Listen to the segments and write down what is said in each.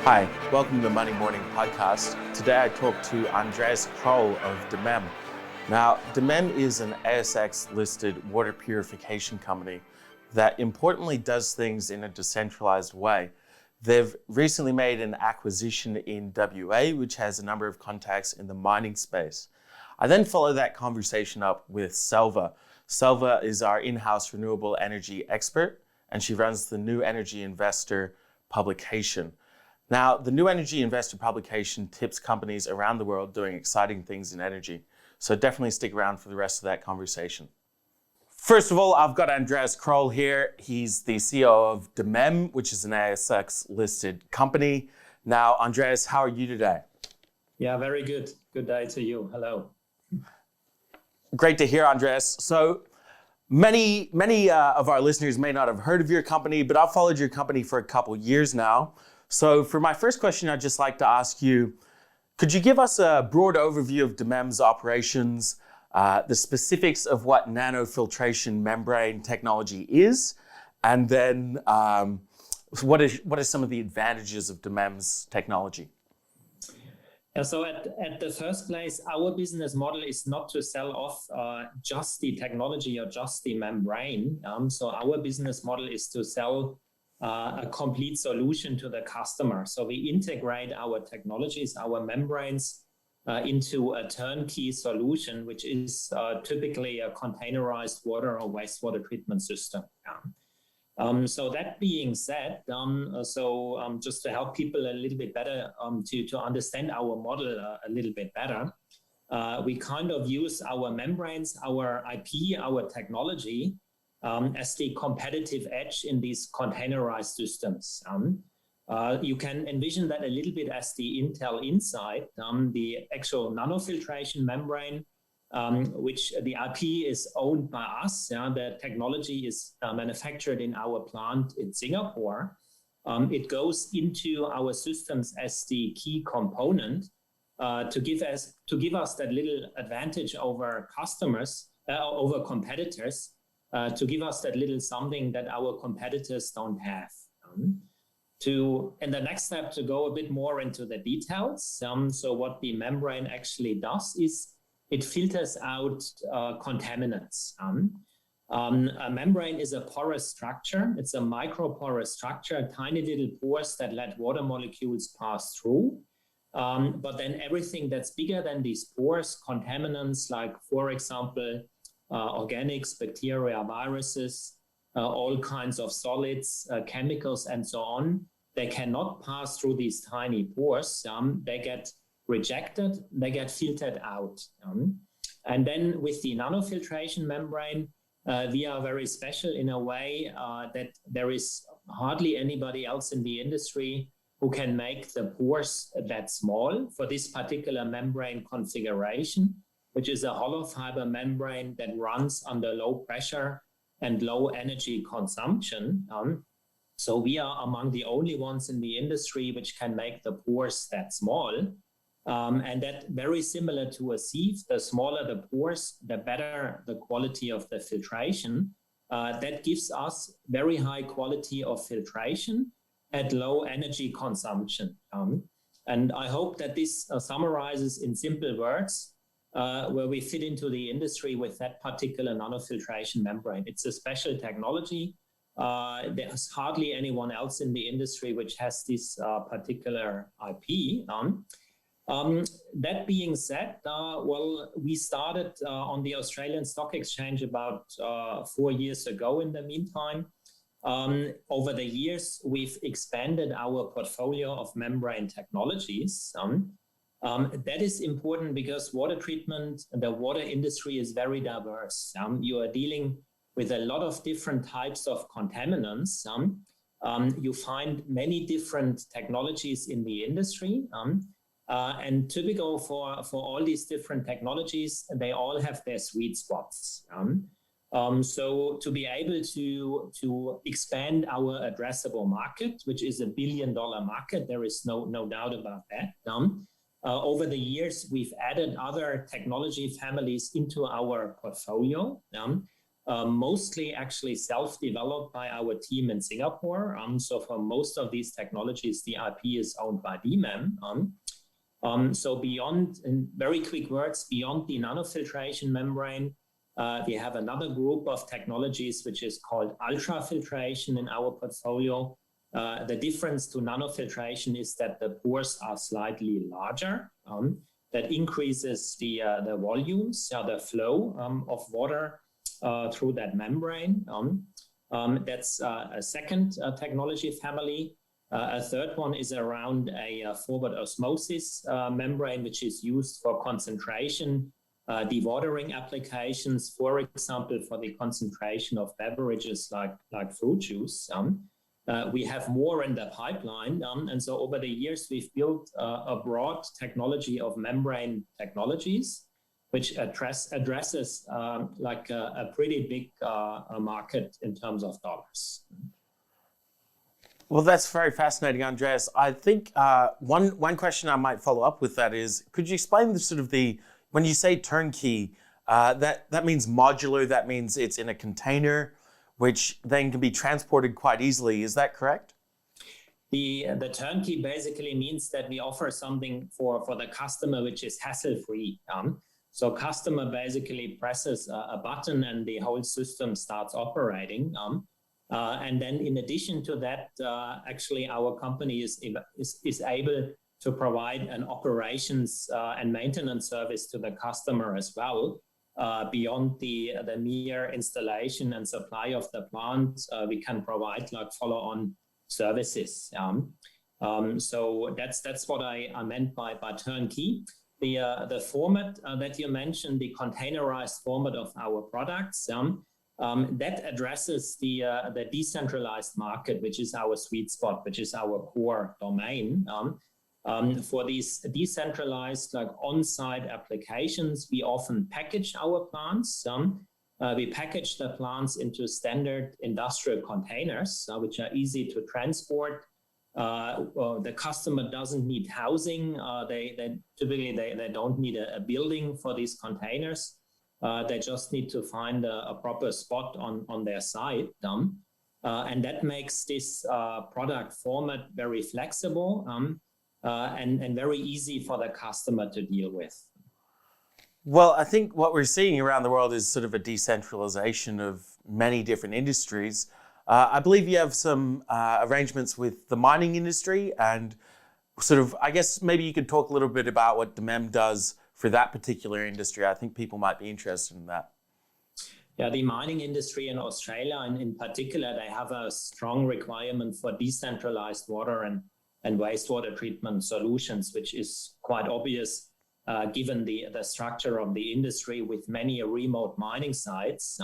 Hi, welcome to the Money Morning Podcast. Today I talk to Andreas Kroell of De.Mem. Now, De.Mem is an ASX listed water purification company that importantly does things in a decentralized way. They've recently made an acquisition in WA, which has a number of contacts in the mining space. I then follow that conversation up with Selva. Selva is our in-house renewable energy expert, and she runs the New Energy Investor publication. Now, the New Energy Investor publication tips companies around the world doing exciting things in energy. So definitely stick around for the rest of that conversation. First of all, I've got Andreas Kroell here. He's the CEO of De.Mem, which is an ASX listed company. Now, Andreas, how are you today? Yeah, very good. Good day to you. Hello. Great to hear, Andreas. So many of our listeners may not have heard of your company, but I've followed your company for a couple years now. So for my first question, I'd just like to ask you, could you give us a broad overview of De.Mem's operations, the specifics of what nanofiltration membrane technology is, and then what are some of the advantages of De.Mem's technology? Yeah, so at the first place, our business model is not to sell off just the technology or just the membrane. So our business model is to sell a complete solution to the customer. So we integrate our technologies, our membranes, into a turnkey solution, which is typically a containerized water or wastewater treatment system. So that being said, just to help people a little bit better to understand our model a little bit better, we kind of use our membranes, our IP, our technology as the competitive edge in these containerized systems. You can envision that a little bit as the Intel Inside, the actual nanofiltration membrane, which the IP is owned by us. The technology is manufactured in our plant in Singapore. It goes into our systems as the key component to give us that little advantage over customers, over competitors, to give us that little something that our competitors don't have. And the next step, to go a bit more into the details. So what the membrane actually does is it filters out contaminants. A membrane is a porous structure. It's a microporous structure, tiny little pores that let water molecules pass through. But then everything that's bigger than these pores, contaminants like, for example, organics, bacteria, viruses, all kinds of solids, chemicals, and so on, they cannot pass through these tiny pores. They get rejected, they get filtered out. And then with the nanofiltration membrane, we are very special in a way that there is hardly anybody else in the industry who can make the pores that small for this particular membrane configuration, which is a hollow fiber membrane that runs under low pressure and low energy consumption. So we are among the only ones in the industry which can make the pores that small. And that very similar to a sieve, the smaller the pores, the better the quality of the filtration. That gives us very high quality of filtration at low energy consumption. And I hope that this summarizes in simple words where we fit into the industry with that particular nanofiltration membrane. It's a special technology. There's hardly anyone else in the industry which has this particular IP. That being said, we started on the Australian Stock Exchange about 4 years ago in the meantime. Over the years, we've expanded our portfolio of membrane technologies. That is important because water treatment, the water industry is very diverse. You are dealing with a lot of different types of contaminants. You find many different technologies in the industry. And typical for all these different technologies, they all have their sweet spots. So to be able to expand our addressable market, which is $1 billion market, there is no doubt about that. Over the years, we've added other technology families into our portfolio. mostly actually self-developed by our team in Singapore. So for most of these technologies, the IP is owned by De.Mem. So beyond, in very quick words, beyond the nanofiltration membrane, we have another group of technologies which is called ultrafiltration in our portfolio. The difference to nanofiltration is that the pores are slightly larger. That increases the volumes, the flow of water through that membrane. That's a second technology family. A third one is around a forward osmosis membrane, which is used for concentration dewatering applications, for example, for the concentration of beverages like fruit juice. We have more in the pipeline. And so over the years, we've built a broad technology of membrane technologies, which addresses like a pretty big market in terms of dollars. Well, that's very fascinating, Andreas. I think one question I might follow up with that is, could you explain when you say turnkey, that means modular, that means it's in a container, which then can be transported quite easily. Is that correct? The turnkey basically means that we offer something for the customer which is hassle-free. So customer basically presses a button and the whole system starts operating. And then in addition to that, actually our company is able to provide an operations and maintenance service to the customer as well. Beyond the mere installation and supply of the plant, we can provide like follow-on services. So that's what I meant by turnkey. The format that you mentioned, the containerized format of our products, that addresses the decentralized market, which is our sweet spot, which is our core domain. For these decentralized, like on-site applications, we often package our plants. We package the plants into standard industrial containers, which are easy to transport. The customer doesn't need housing. They typically don't need a building for these containers. They just need to find a proper spot on their site. And that makes this product format very flexible and very easy for the customer to deal with. Well, I think what we're seeing around the world is sort of a decentralization of many different industries. I believe you have some arrangements with the mining industry, and sort of, I guess maybe you could talk a little bit about what De.Mem does for that particular industry. I think people might be interested in that. Yeah, the mining industry in Australia, and in particular, they have a strong requirement for decentralized water and wastewater treatment solutions, which is quite obvious given the structure of the industry with many remote mining sites.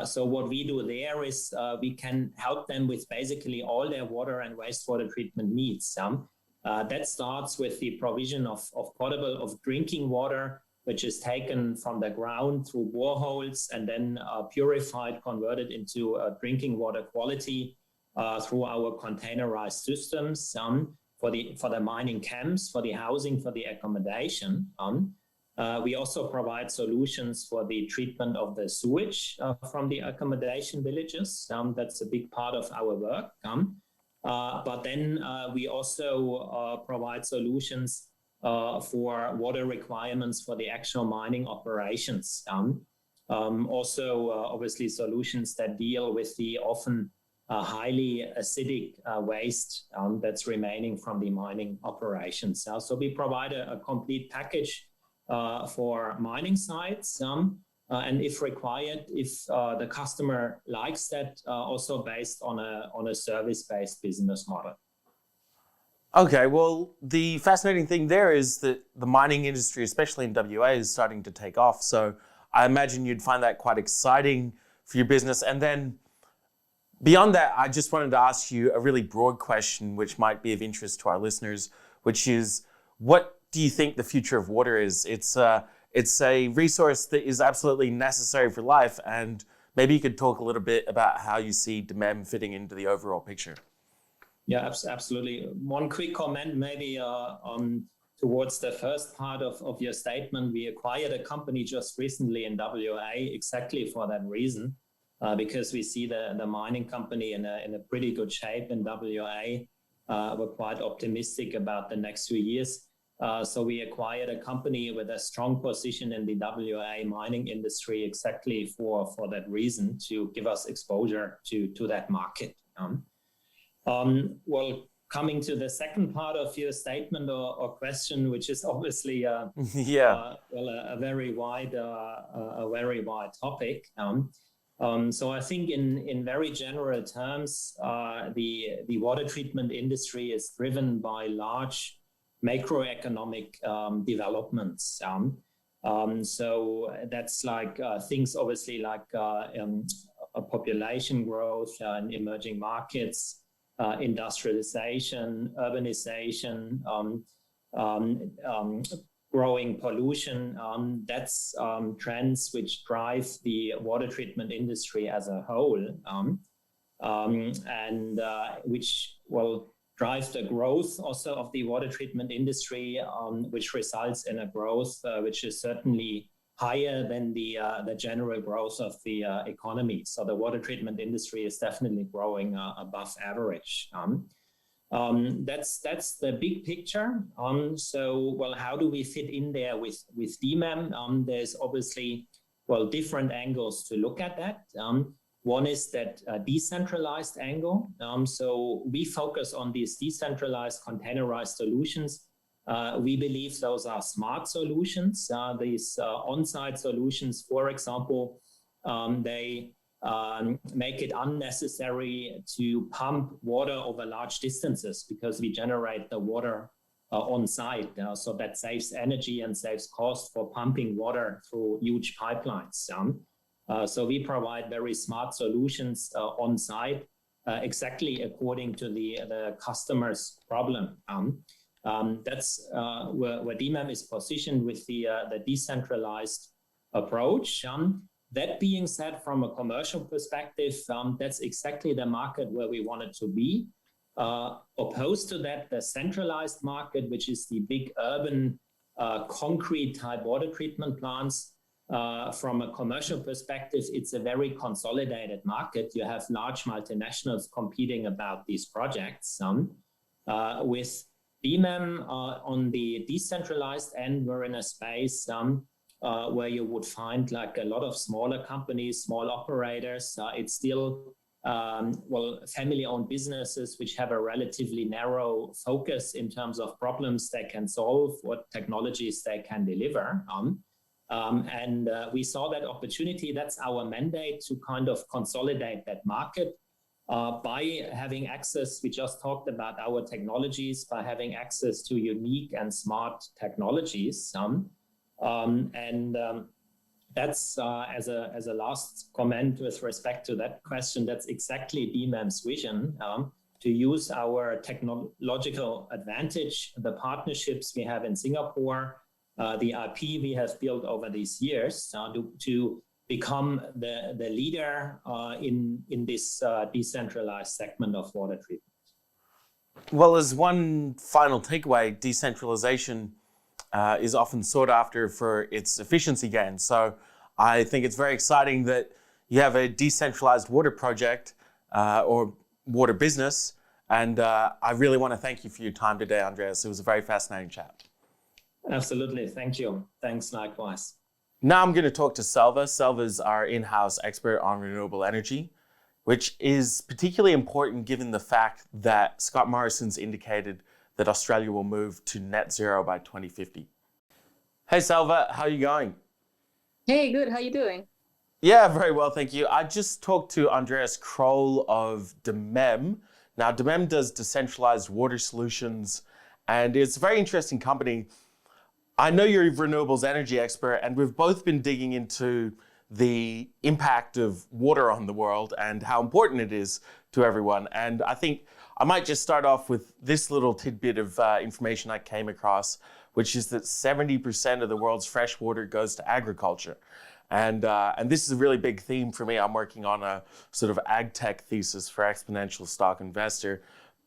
So what we do there is we can help them with basically all their water and wastewater treatment needs. That starts with the provision of drinking water, which is taken from the ground through boreholes and then purified, converted into drinking water quality through our containerized systems for the mining camps, for the housing, for the accommodation. We also provide solutions for the treatment of the sewage from the accommodation villages. That's a big part of our work. But then we also provide solutions for water requirements for the actual mining operations. Also, obviously, solutions that deal with the often highly acidic waste that's remaining from the mining operations. So we provide a complete package for mining sites, and if required, if the customer likes that, also based on a service-based business model. Okay, well, the fascinating thing there is that the mining industry, especially in WA, is starting to take off. So I imagine you'd find that quite exciting for your business. And then beyond that, I just wanted to ask you a really broad question, which might be of interest to our listeners, which is, what do you think the future of water is? It's a resource that is absolutely necessary for life, and maybe you could talk a little bit about how you see De.Mem fitting into the overall picture. Yeah, absolutely. One quick comment maybe on towards the first part of your statement, we acquired a company just recently in WA exactly for that reason, because we see the mining company in a pretty good shape in WA. We're quite optimistic about the next few years. So we acquired a company with a strong position in the WA mining industry exactly for that reason, to give us exposure to that market. Well, coming to the second part of your statement or question, which is obviously a very wide topic. So I think in very general terms, the water treatment industry is driven by large macroeconomic developments. So that's like things obviously like a population growth in emerging markets, industrialization, urbanization, growing pollution. That's trends which drive the water treatment industry as a whole, and which will drive the growth also of the water treatment industry, which results in a growth which is certainly higher than the general growth of the economy. So the water treatment industry is definitely growing above average. That's the big picture. So, well, how do we fit in there with De.Mem? There's obviously, well, different angles to look at that. One is that decentralized angle. So we focus on these decentralized containerized solutions. We believe those are smart solutions. These on-site solutions, for example, they make it unnecessary to pump water over large distances because we generate the water on site. So that saves energy and saves cost for pumping water through huge pipelines. So we provide very smart solutions on site, exactly according to the customer's problem. That's where De.Mem is positioned with the decentralized approach. That being said, from a commercial perspective, that's exactly the market where we wanted to be. Opposed to that, the centralized market, which is the big urban concrete type water treatment plants, from a commercial perspective, it's a very consolidated market. You have large multinationals competing about these projects. With De.Mem on the decentralized end, we're in a space where you would find like a lot of smaller companies, small operators. It's still, well, family-owned businesses which have a relatively narrow focus in terms of problems they can solve, what technologies they can deliver. And we saw that opportunity. That's our mandate, to kind of consolidate that market by having access. We just talked about our technologies, by having access to unique and smart technologies. That's as a last comment with respect to that question, that's exactly De.Mem's vision, to use our technological advantage, the partnerships we have in Singapore, the IP we have built over these years, to become the leader in this decentralized segment of water treatment. Well, as one final takeaway, decentralization is often sought after for its efficiency gains. So I think it's very exciting that you have a decentralized water project or water business. And I really want to thank you for your time today, Andreas. It was a very fascinating chat. Absolutely. Thank you. Thanks, likewise. Now I'm going to talk to Selva. Selva is our in-house expert on renewable energy, which is particularly important given the fact that Scott Morrison's indicated that Australia will move to net zero by 2050. Hey, Selva, how are you going? Hey, good. How you doing? Yeah, very well, thank you. I just talked to Andreas Kroell of De.Mem. Now, De.Mem does decentralized water solutions, and it's a very interesting company. I know you're a renewables energy expert, and we've both been digging into the impact of water on the world and how important it is to everyone. And I think I might just start off with this little tidbit of information I came across, which is that 70% of the world's fresh water goes to agriculture. And this is a really big theme for me. I'm working on a sort of ag tech thesis for Exponential Stock Investor.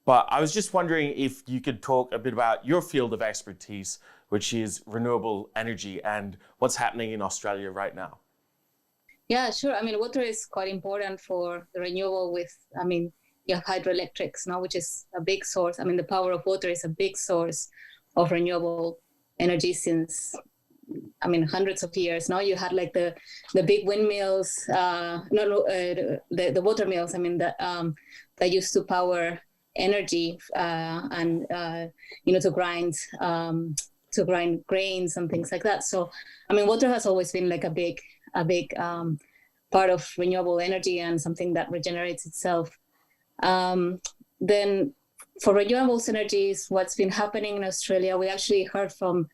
But I was just wondering if you could talk a bit about your field of expertise, which is renewable energy, and what's happening in Australia right now. Yeah, sure. I mean, water is quite important for the renewable you have hydroelectrics now, which is a big source. I mean, the power of water is a big source of renewable energy since, hundreds of years. Now you had like the big windmills, the water mills, that used to power energy to grind grains and things like that. So, water has always been like a big part of renewable energy and something that regenerates itself. Then for renewables energies, what's been happening in Australia, we actually heard from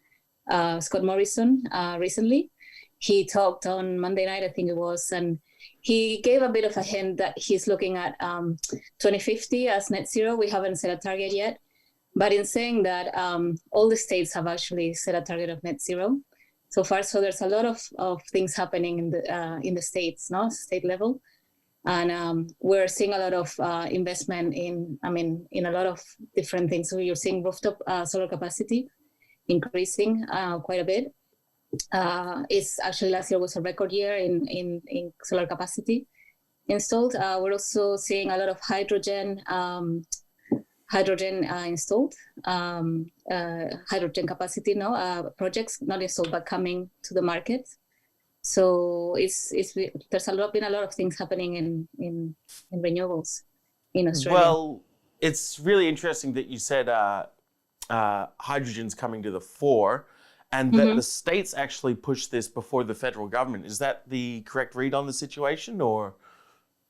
Scott Morrison recently. He talked on Monday night, I think it was, and he gave a bit of a hint that he's looking at 2050 as net zero. We haven't set a target yet, but in saying that, all the states have actually set a target of net zero so far. So there's a lot of things happening in the states, no, state level, and we're seeing a lot of investment in a lot of different things. So you're seeing rooftop solar capacity increasing quite a bit. It's actually last year was a record year in solar capacity installed. We're also seeing a lot of hydrogen installed, hydrogen capacity projects not installed but coming to the market. So there's been a lot of things happening in renewables in Australia. Well, it's really interesting that you said hydrogen's coming to the fore, and that the states actually pushed this before the federal government. Is that the correct read on the situation, or?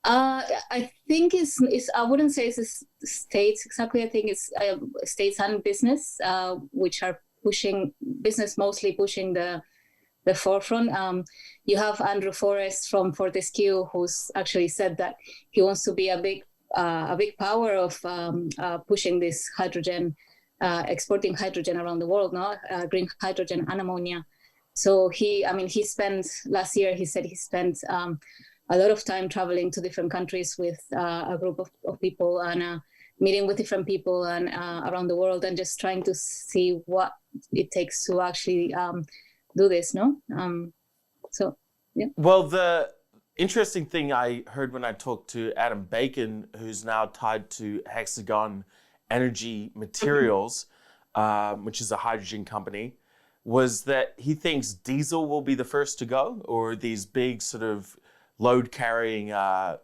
I think it's I wouldn't say it's the states exactly. I think it's states and business, which are pushing business, mostly pushing the forefront. You have Andrew Forrest from Fortescue, who's actually said that he wants to be a big power of pushing this hydrogen, exporting hydrogen around the world, green hydrogen and ammonia. So he spent last year, he said he spent a lot of time traveling to different countries with a group of people and meeting with different people and around the world, and just trying to see what it takes to actually do this, no? So, yeah. Well, the interesting thing I heard when I talked to Adam Bacon, who's now tied to Hexagon Energy Materials, which is a hydrogen company, was that he thinks diesel will be the first to go, or these big sort of load-carrying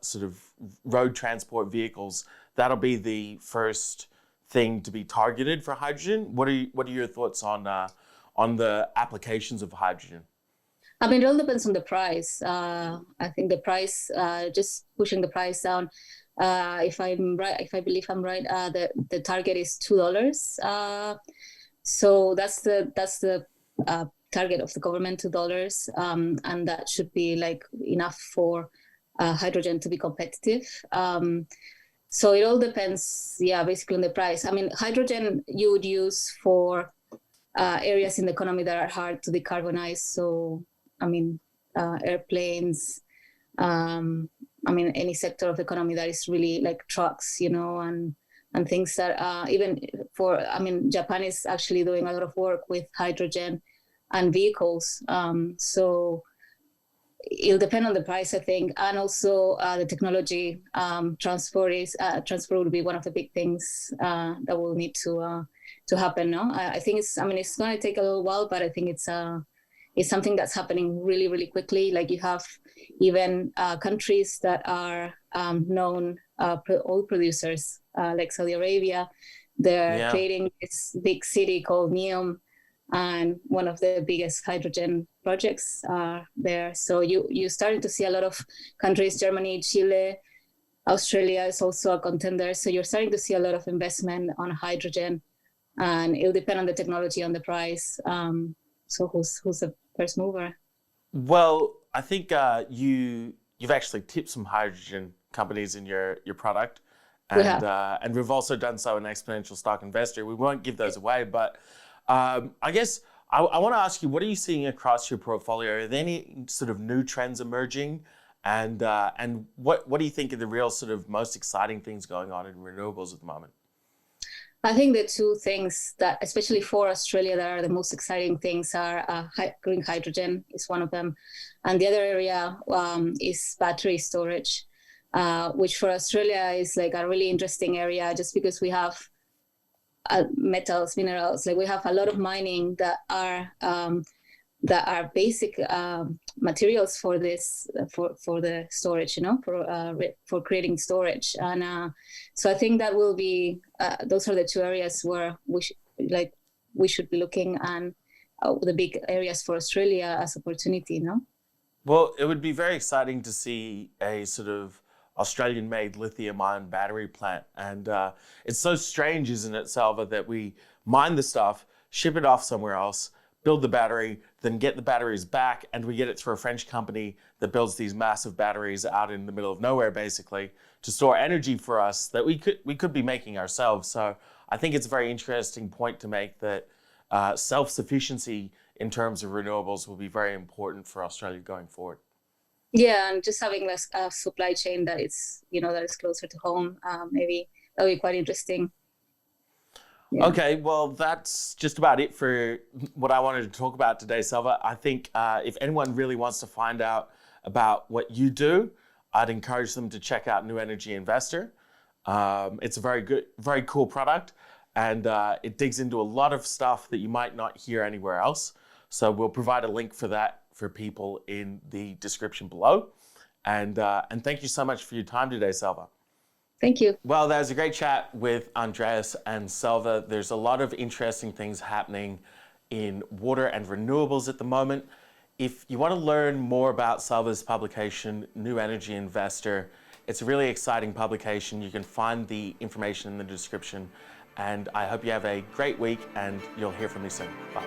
sort of road transport vehicles, that'll be the first thing to be targeted for hydrogen. What are your thoughts on the applications of hydrogen? It all depends on the price. I think the price, just pushing the price down. If I believe I'm right, the target is $2. So that's the target of the government, $2, and that should be like enough for hydrogen to be competitive. So it all depends, basically on the price. Hydrogen you would use for areas in the economy that are hard to decarbonize. So, airplanes, any sector of economy that is really like trucks, and things that even for, Japan is actually doing a lot of work with hydrogen and vehicles. So it'll depend on the price, I think, and also the technology. Transport would be one of the big things that will need to happen. No, I think it's going to take a little while, but I think it's something that's happening really, really quickly. Like you have even countries that are known oil producers, like Saudi Arabia. They're creating this big city called NEOM, and one of the biggest hydrogen projects are there. So you're starting to see a lot of countries, Germany, Chile, Australia is also a contender. So you're starting to see a lot of investment on hydrogen, and it'll depend on the technology, on the price. So who's the first mover? Well, I think you've actually tipped some hydrogen companies in your product, and we've also done so in Exponential Stock Investor. We won't give those away, but I guess I want to ask you, what are you seeing across your portfolio? Are there any sort of new trends emerging? And what do you think are the real sort of most exciting things going on in renewables at the moment? I think the two things that, especially for Australia, that are the most exciting things are green hydrogen is one of them. And the other area is battery storage, which for Australia is like a really interesting area just because we have metals, minerals, like we have a lot of mining that are basic materials for this for the storage, for creating storage. And so I think that will be those are the two areas where we should be looking, and the big areas for Australia as opportunity. Well, it would be very exciting to see a sort of Australian-made lithium-ion battery plant, and it's so strange, isn't it, Selva, that we mine the stuff, ship it off somewhere else, build the battery, then get the batteries back, and we get it through a French company that builds these massive batteries out in the middle of nowhere, basically, to store energy for us that we could be making ourselves. So I think it's a very interesting point to make that self-sufficiency in terms of renewables will be very important for Australia going forward. Yeah, and just having less supply chain that is closer to home, maybe that would be quite interesting. Yeah. Okay, well, that's just about it for what I wanted to talk about today, Selva. I think if anyone really wants to find out about what you do, I'd encourage them to check out New Energy Investor. It's a very cool product, and it digs into a lot of stuff that you might not hear anywhere else. So we'll provide a link for that for people in the description below. And thank you so much for your time today, Selva. Thank you. Well, that was a great chat with Andreas and Selva. There's a lot of interesting things happening in water and renewables at the moment. If you want to learn more about Selva's publication, New Energy Investor, it's a really exciting publication. You can find the information in the description. And I hope you have a great week, and you'll hear from me soon. Bye.